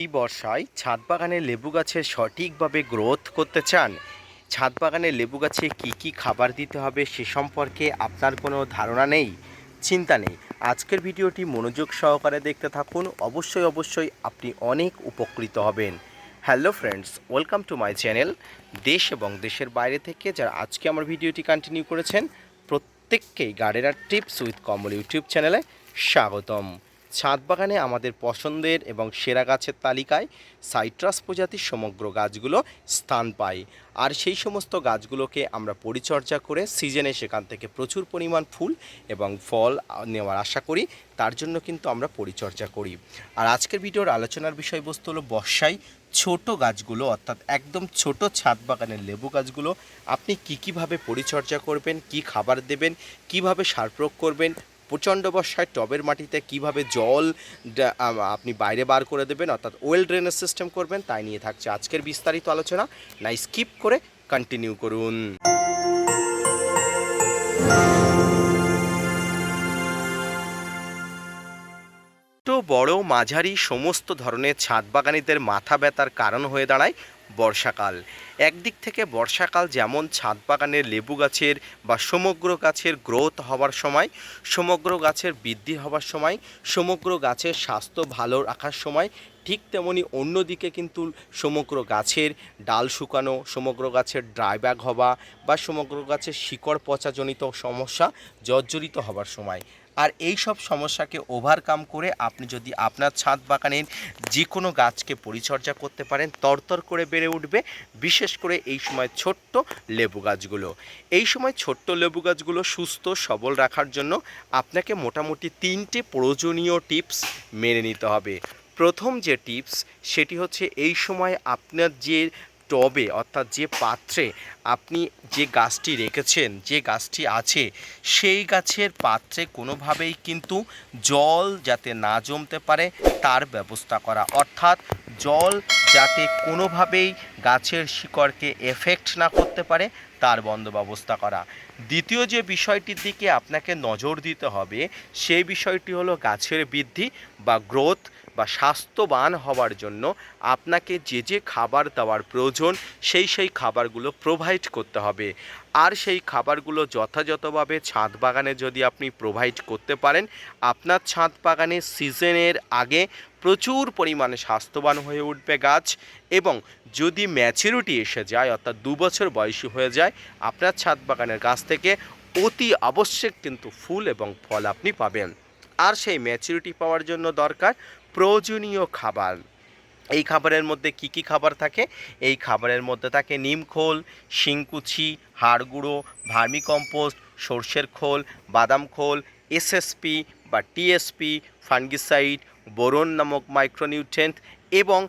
এই বর্ষায় ছাদ বাগানে লেবু গাছের সঠিকভাবে গ্রোথ করতে চান? ছাদ বাগানে লেবু গাছে কি খাবার দিতে হবে সে সম্পর্কে আপনার কোনো ধারণা নেই? চিন্তা নেই, আজকের ভিডিওটি মনোযোগ সহকারে দেখতে থাকুন। অবশ্যই আপনি অনেক উপকৃত হবেন। Hello friends, welcome to my channel. দেশ এবং দেশের বাইরে থেকে যারা আজকে আমার ভিডিওটি কন্টিনিউ করেছেন, প্রত্যেককেই gardener tips with Kamal YouTube চ্যানেলে স্বাগতম। ছাদ বাগানে আমাদের পছন্দের এবং সেরা গাছের তালিকায় সাইট্রাস প্রজাতির সমগ্র গাছগুলো স্থান পায়। আর সেই সমস্ত গাছগুলোকে আমরা পরিচর্যা করে সিজনে সেখান থেকে প্রচুর পরিমাণ ফুল এবং ফল নেওয়ার আশা করি। তার জন্য কিন্তু আমরা পরিচর্যা করি। আর আজকের ভিডিওর আলোচনার বিষয়বস্তু হলো বর্ষায় ছোট গাছগুলো, অর্থাৎ একদম ছোট ছাদ বাগানের লেবু গাছগুলো আপনি কীভাবে পরিচর্যা করবেন, কি খাবার দেবেন, কিভাবে সার প্রয়োগ করবেন, প্রচণ্ড বর্ষায় টবের মাটিতে কিভাবে জল আপনি বাইরে বার করে দেবেন, অর্থাৎ ওয়েল ড্রেনেজ সিস্টেম করবেন, তাই নিয়ে থাকছে আজকের বিস্তারিত আলোচনা। না স্কিপ করে কন্টিনিউ করুন। ছোট বড় মাঝারি সমস্ত ধরনের ছাদ বাগানীদের মাথা ব্যথার কারণ হয়ে দাঁড়ায় বর্ষাকাল। একদিক থেকে বর্ষাকাল যেমন ছাদ বাগানের লেবু গাছের বা সমগ্র গাছের গ্রোথ হওয়ার সময়, সমগ্র গাছের বৃদ্ধি হওয়ার সময়, সমগ্র গাছের স্বাস্থ্য ভালো রাখার সময়, ঠিক তেমনি অন্যদিকে কিন্তু সমগ্র গাছের ডাল শুকানো, সমগ্র গাছের ড্রাইব্যাক হওয়া বা সমগ্র গাছের শিকড় পচাজনিত সমস্যা জর্জরিত হবার সময়। আর এই সব সমস্যাকে ওভারকাম করে আপনি যদি আপনার ছাদ বাগানের যে কোনো গাছকে পরিচর্যা করতে পারেন, তরতর করে বেড়ে উঠবে। বিশেষ করে এই সময় ছোট্ট লেবু গাছগুলো, এই সময় ছোট্ট লেবু গাছগুলো সুস্থ সবল রাখার জন্য আপনাকে মোটামুটি 3টে প্রয়োজনীয় টিপস মেনে নিতে হবে। প্রথম যে টিপস সেটি হচ্ছে, এই সময় আপনার যে টবে, অর্থাৎ যে পাত্রে আপনি যে গাছটি রেখেছেন, যে গাছটি আছে, সেই গাছের পাত্রে কোনোভাবেই কিন্তু জল যাতে না জমতে পারে তার ব্যবস্থা করা, অর্থাৎ জল যাতে কোনোভাবেই গাছের শিকড়কে এফেক্ট না করতে পারে তার বন্দোবস্ত করা। দ্বিতীয় যে বিষয়টির দিকে আপনাকে নজর দিতে হবে সেই বিষয়টি হলো গাছের বৃদ্ধি বা গ্রোথ বা স্বাস্থ্যবান হওয়ার জন্য আপনাকে যে খাবার দেওয়ার প্রয়োজন সেই খাবারগুলো প্রোভাইড করতে হবে। আর সেই খাবারগুলো যথাযথভাবে ছাদ বাগানে যদি আপনি প্রোভাইড করতে পারেন, আপনার ছাদ বাগানে সিজনের আগে প্রচুর পরিমাণে স্বাস্থ্যবান হয়ে উঠবে গাছ। এবং যদি ম্যাচুরিটি এসে যায়, অর্থাৎ 2 বছর বয়সী হয়ে যায়, আপনার ছাদ বাগানের গাছ থেকে অতি আবশ্যক কিন্তু ফুল এবং ফল আপনি পাবেন। আর সেই ম্যাচুরিটি পাওয়ার জন্য দরকার প্রয়োজনীয় খাবার। এই খাবারের মধ্যে কি খাবার থাকে? এই খাবারের মধ্যে থাকে নিমখোল, শিংকুচি, হাড় গুঁড়ো, ভার্মিকম্পোস্ট, সর্ষের খোল, বাদাম খোল, এসএসপি বা টিএসপি, ফাঙ্গিসাইড, বোরন নামক মাইক্রোনিউট্রিয়েন্ট এবং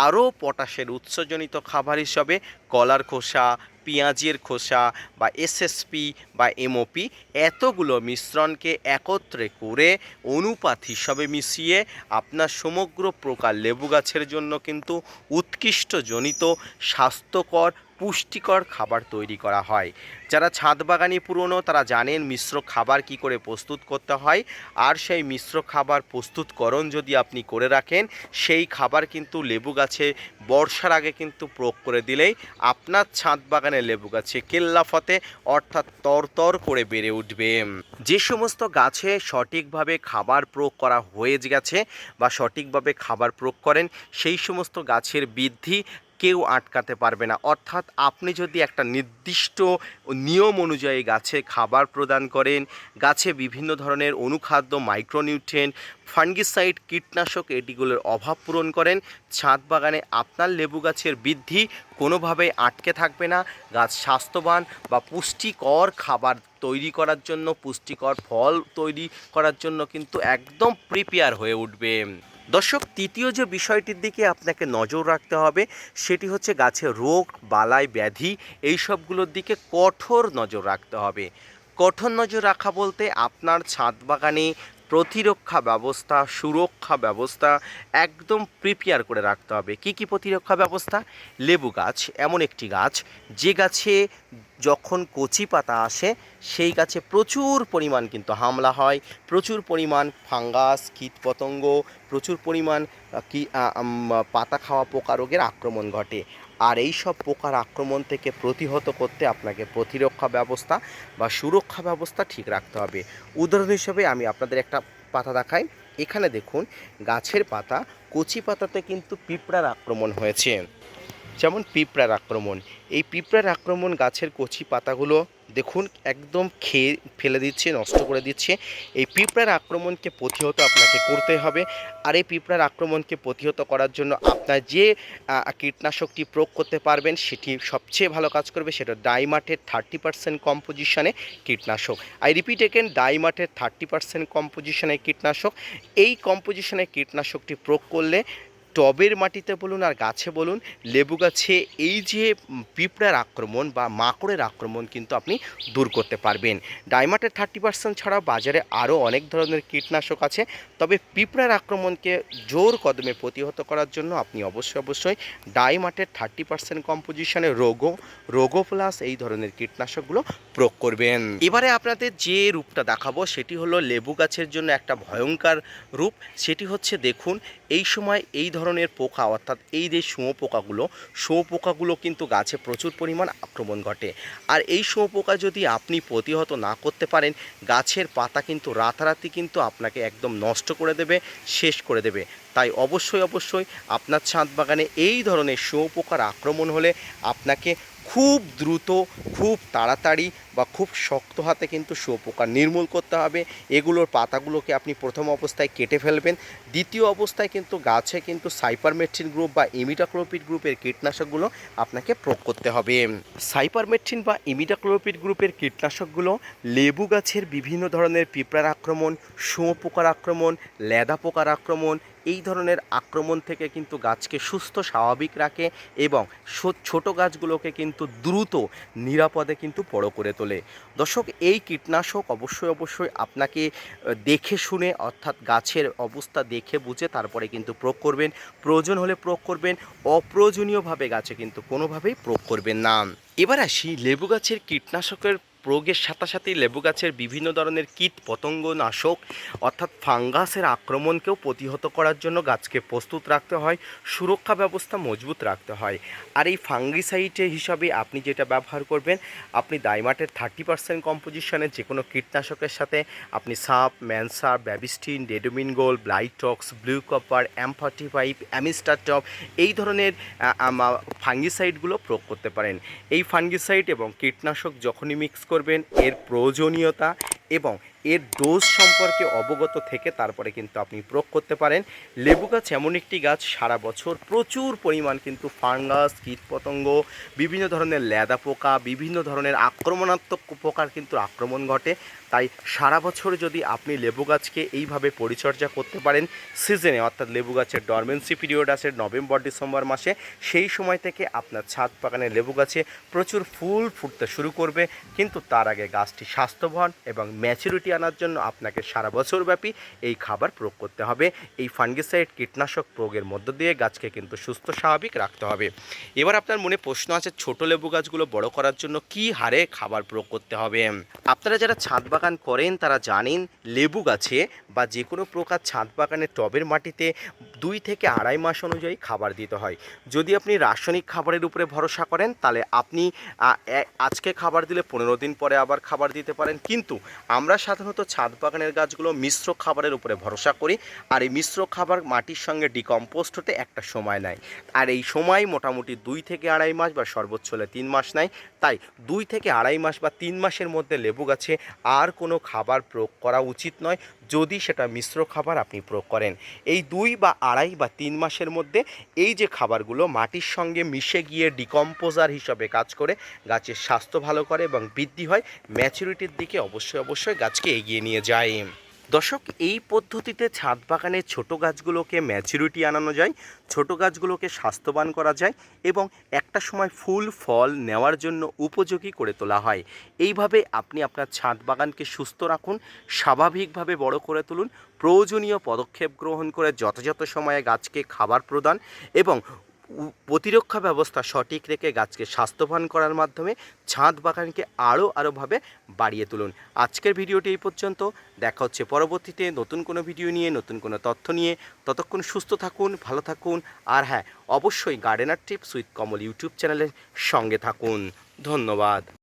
আরও পটাশের উৎসজনিত খাবার হিসাবে কলার খোসা, পেঁয়াজের খোসা বা এসএসপি বা এমওপি, এতগুলো মিশ্রণকে একত্রে করে অনুপাত হিসাবে মিশিয়ে আপনার সমগ্র প্রকার লেবু গাছের জন্য কিন্তু উৎকৃষ্টজনিত স্বাস্থ্যকর পুষ্টিকর খাবার তৈরি করা হয়। যারা ছাদ বাগানি পুরনো তারা জানেন মিশ্র খাবার কি করে প্রস্তুত করতে হয়। আর সেই মিশ্র খাবার প্রস্তুতকরণ যদি আপনি করে রাখেন, সেই খাবার কিন্তু লেবু গাছে বর্ষার আগে কিন্তু প্রয়োগ করে দিলেই আপনার ছাদ বাগানের লেবু গাছে কেল্লাফতে, অর্থাৎ তরতর করে বেড়ে উঠবে। যে সমস্ত গাছে সঠিকভাবে খাবার প্রয়োগ করা হয়ে গেছে বা সঠিকভাবে খাবার প্রয়োগ করেন, সেই সমস্ত গাছের বৃদ্ধি কেউ আটকাতে পারবে না। অর্থাৎ আপনি যদি একটা নির্দিষ্ট নিয়ম অনুযায়ী গাছে খাবার প্রদান করেন, গাছে বিভিন্ন ধরনের অনুখাদ্য, মাইক্রোনিউট্রিয়েন্ট, ফাঙ্গিসাইড, কীটনাশক এটিগুলোর অভাব পূরণ করেন, ছাদ বাগানে আপনার লেবু গাছের বৃদ্ধি কোনোভাবেই আটকে থাকবে না। গাছ স্বাস্থ্যবান বা পুষ্টিকর খাবার তৈরি করার জন্য, পুষ্টিকর ফল তৈরি করার জন্য কিন্তু একদম প্রিপেয়ার হয়ে উঠবে। দর্শক, তৃতীয় যে বিষয়টির দিকে আপনাকে নজর রাখতে হবে সেটি হচ্ছে গাছের রোগ বালাই ব্যাধি, এই সবগুলোর দিকে কঠোর নজর রাখতে হবে। কঠোর নজর রাখা বলতে আপনার ছাদ বাগানে প্রতিরক্ষা ব্যবস্থা, সুরক্ষা ব্যবস্থা একদম প্রিপেয়ার করে রাখতে হবে। কি প্রতিরক্ষা ব্যবস্থা? লেবু গাছ এমন একটি গাছ যে গাছে যখন কচি পাতা আসে সেই গাছে প্রচুর পরিমাণ কিন্তু হামলা হয়, প্রচুর পরিমাণ ফাঙ্গাস, কীটপতঙ্গ, প্রচুর পরিমাণ পাতা খাওয়া পোকা রোগের আক্রমণ ঘটে। আর এই সব পোকার আক্রমণ থেকে প্রতিহত করতে আপনাকে প্রতিরক্ষা ব্যবস্থা বা সুরক্ষা ব্যবস্থা ঠিক রাখতে হবে। উদাহরণ হিসেবে আমি আপনাদের একটা পাতা দেখাই। এখানে দেখুন, গাছের পাতা, কচি পাতাতে কিন্তু পিঁপড়ার আক্রমণ হয়েছে। যেমন পিঁপড়ার আক্রমণ, এই পিঁপড়ার আক্রমণ গাছের কচি পাতাগুলো দেখুন একদম খেয়ে ফেলে দিচ্ছে, নষ্ট করে দিচ্ছে। এই পিঁপড়ার আক্রমণকে প্রতিহত আপনাকে করতে হবে। আর এই পিঁপড়ার আক্রমণকে প্রতিহত করার জন্য আপনার যে কীটনাশকটি প্রয়োগ করতে পারবেন সেটি সবচেয়ে ভালো কাজ করবে, সেটা ডাইমার্টের 30% কম্পোজিশনে কীটনাশক। আই রিপিট এগেন, ডাইমার্টের 30% কম্পোজিশনে কীটনাশক। এই কম্পোজিশনে কীটনাশকটি প্রয়োগ করলে টবের মাটিতে বলুন আর গাছে বলুন, লেবু গাছে এই যে পিঁপড়ার আক্রমণ বা মাকড়ের আক্রমণ কিন্তু আপনি দূর করতে পারবেন। ডাইমার্টের 30% ছাড়াও বাজারে আরও অনেক ধরনের কীটনাশক আছে, তবে পিঁপড়ার আক্রমণকে জোর কদমে প্রতিহত করার জন্য আপনি অবশ্যই ডাইমার্টের 30% কম্পোজিশনে রোগো প্লাস এই ধরনের কীটনাশকগুলো প্রয়োগ করবেন। এবারে আপনাদের যে রূপটা দেখাবো সেটি হলো লেবু গাছের জন্য একটা ভয়ঙ্কর রূপ। সেটি হচ্ছে, দেখুন এই সময় এই ধরনের পোকা, অর্থাৎ এই যে শুঁয়োপোকাগুলো কিন্তু গাছে প্রচুর পরিমাণ আক্রমণ ঘটে। আর এই শুঁয়োপোকা যদি আপনি প্রতিহত না করতে পারেন, গাছের পাতা কিন্তু রাতারাতি কিন্তু আপনাকে একদম নষ্ট করে দেবে, শেষ করে দেবে। তাই অবশ্যই আপনার ছাদ বাগানে এই ধরনের শুঁয়োপোকার আক্রমণ হলে আপনাকে খুব দ্রুত, খুব তাড়াতাড়ি বা খুব শক্ত হাতে কিন্তু শুঁয়োপোকা নির্মূল করতে হবে। এগুলোর পাতাগুলোকে আপনি প্রথম অবস্থায় কেটে ফেলবেন। দ্বিতীয় অবস্থায় কিন্তু গাছে কিন্তু সাইপারমেথ্রিন গ্রুপ বা ইমিডাক্লোপিড গ্রুপের কীটনাশকগুলো আপনাকে প্রয়োগ করতে হবে। সাইপারমেথ্রিন বা ইমিডাক্লোপিড গ্রুপের কীটনাশকগুলো লেবু গাছের বিভিন্ন ধরনের পিঁপড়ার আক্রমণ, শুঁয়োপোকার আক্রমণ, লেদা পোকার আক্রমণ, এই ধরনের আক্রমণ থেকে কিন্তু গাছকে সুস্থ স্বাভাবিক রাখে এবং ছোট গাছগুলোকে কিন্তু দ্রুত নিরাপদে কিন্তু বড় করে তোলে। দর্শক, এই কীটনাশক অবশ্যই আপনাকে দেখে শুনে, অর্থাৎ গাছের অবস্থা দেখে বুঝে তারপরে কিন্তু প্রয়োগ করবেন। প্রয়োজন হলে প্রয়োগ করবেন, অপ্রয়োজনীয়ভাবে গাছে কিন্তু কোনোভাবেই প্রয়োগ করবেন না। এবার আসি, লেবু গাছের কীটনাশকের প্রয়োগের সাথে লেবু গাছের বিভিন্ন ধরনের কীট পতঙ্গ নাশক, অর্থাৎ ফাঙ্গাসের আক্রমণকেও প্রতিহত করার জন্য গাছকে প্রস্তুত রাখতে হয়, সুরক্ষা ব্যবস্থা মজবুত রাখতে হয়। আর এই ফাঙ্গিসাইড হিসাবে আপনি যেটা ব্যবহার করবেন, আপনি ডাইমার্টের 30% কম্পোজিশনের যে কোনো কীটনাশকের সাথে আপনি সাপ, ম্যানসার, ব্যাবিস্টিন, ডেডোমিনগোল, Blitox, blue copper, M45, Amistar Top এই ধরনের ফাঙ্গিসাইডগুলো প্রয়োগ করতে পারেন। এই ফাঙ্গিসাইড এবং কীটনাশক যখনই মিক্স করবেন, এর প্রয়োজনীয়তা এবং এর ডোজ সম্পর্কে অবগত থেকে তারপরে কিন্তু আপনি প্রয়োগ করতে পারেন। লেবু গাছ এমন একটি গাছ, সারা বছর প্রচুর পরিমাণ কিন্তু ফাঙ্গাস, কীটপতঙ্গ, বিভিন্ন ধরনের লেদা পোকা, বিভিন্ন ধরনের আক্রমণাত্মক পোকার কিন্তু আক্রমণ ঘটে। তাই সারা বছর যদি আপনি লেবু গাছকে এইভাবে পরিচর্যা করতে পারেন, সিজনে, অর্থাৎ লেবু গাছের ডরমেন্সি পিরিয়ড আছে নভেম্বর ডিসেম্বর মাসে, সেই সময় থেকে আপনার ছাদ বাগানে লেবু গাছে প্রচুর ফুল ফুটতে শুরু করবে। কিন্তু তার আগে গাছটি স্বাস্থ্যবান এবং ম্যাচুরিটি আনার জন্য আপনাকে সারা বছর ব্যাপী এই খাবার প্রয়োগ করতে হবে। এই ফাঙ্গিসাইড কীটনাশক প্রয়োগের মধ্য দিয়ে গাছকে কিন্তু সুস্থ স্বাভাবিক রাখতে হবে। এবার আপনার মনে প্রশ্ন আছে, ছোট লেবু গাছগুলো বড় করার জন্য কী হারে খাবার প্রয়োগ করতে হবে? আপনারা যারা ছাদ বাগান করেন তারা জানেন, লেবু গাছে বা যে কোনো প্রকার ছাদ বাগানের টবের মাটিতে 2 থেকে আড়াই মাস অনুযায়ী খাবার দিতে হয়। যদি আপনি রাসায়নিক খাবারের উপরে ভরসা করেন তাহলে আপনি আজকে খাবার দিলে 15 দিন পরে আবার খাবার দিতে পারেন। কিন্তু আমরা সাধারণত ছাদ বাগানের গাছগুলো মিশ্র খাবারের উপরে ভরসা করি। আর এই মিশ্র খাবার মাটির সঙ্গে ডিকম্পোস্ট হতে একটা সময় নেয়। আর এই সময় মোটামুটি 2 থেকে আড়াই মাস বা সর্বোচ্চ হলে 3 মাস নেয়। তাই 2 থেকে আড়াই মাস বা 3 মাসের মধ্যে লেবু গাছে আর কোনো খাবার প্রয়োগ করা উচিত নয়, যদি সেটা মিশ্র খাবার আপনি প্রয়োগ করেন। এই 2 বা আড়াই বা 3 মাসের মধ্যে এই যে খাবারগুলো মাটির সঙ্গে মিশে গিয়ে ডিকম্পোজার হিসাবে কাজ করে গাছের স্বাস্থ্য ভালো করে এবং বৃদ্ধি হয়, ম্যাচুরিটির দিকে অবশ্যই গাছকে এগিয়ে নিয়ে যায়। দর্শক, এই পদ্ধতিতে ছাদ বাগানের ছোট গাছগুলোকে ম্যাচুরিটি আনানো যায়, ছোট গাছগুলোকে স্বাস্থ্যবান করা যায় এবং একটা সময় ফুল ফল নেওয়ার জন্য উপযোগী করে তোলা হয়। এইভাবে আপনি আপনার ছাদ বাগানকে সুস্থ রাখুন, স্বাভাবিকভাবে বড় করে তুলুন, প্রয়োজনীয় পদক্ষেপ গ্রহণ করে যথাযথ সময়ে গাছকে খাবার প্রদান এবং প্রতিরক্ষা ব্যবস্থা সঠিক রেখে গাছকে স্বাস্থ্যবান করার মাধ্যমে ছাদ বাগানকে আরোভাবে বাড়িয়ে তুলুন। আজকের ভিডিওটি এই পর্যন্ত। দেখা হচ্ছে পরবর্তীতে নতুন কোনো ভিডিও নিয়ে, নতুন কোনো তথ্য নিয়ে। ততক্ষণ সুস্থ থাকুন, ভালো থাকুন, আর হ্যাঁ, অবশ্যই gardener tips with Kamal YouTube চ্যানেলের সঙ্গে থাকুন। ধন্যবাদ।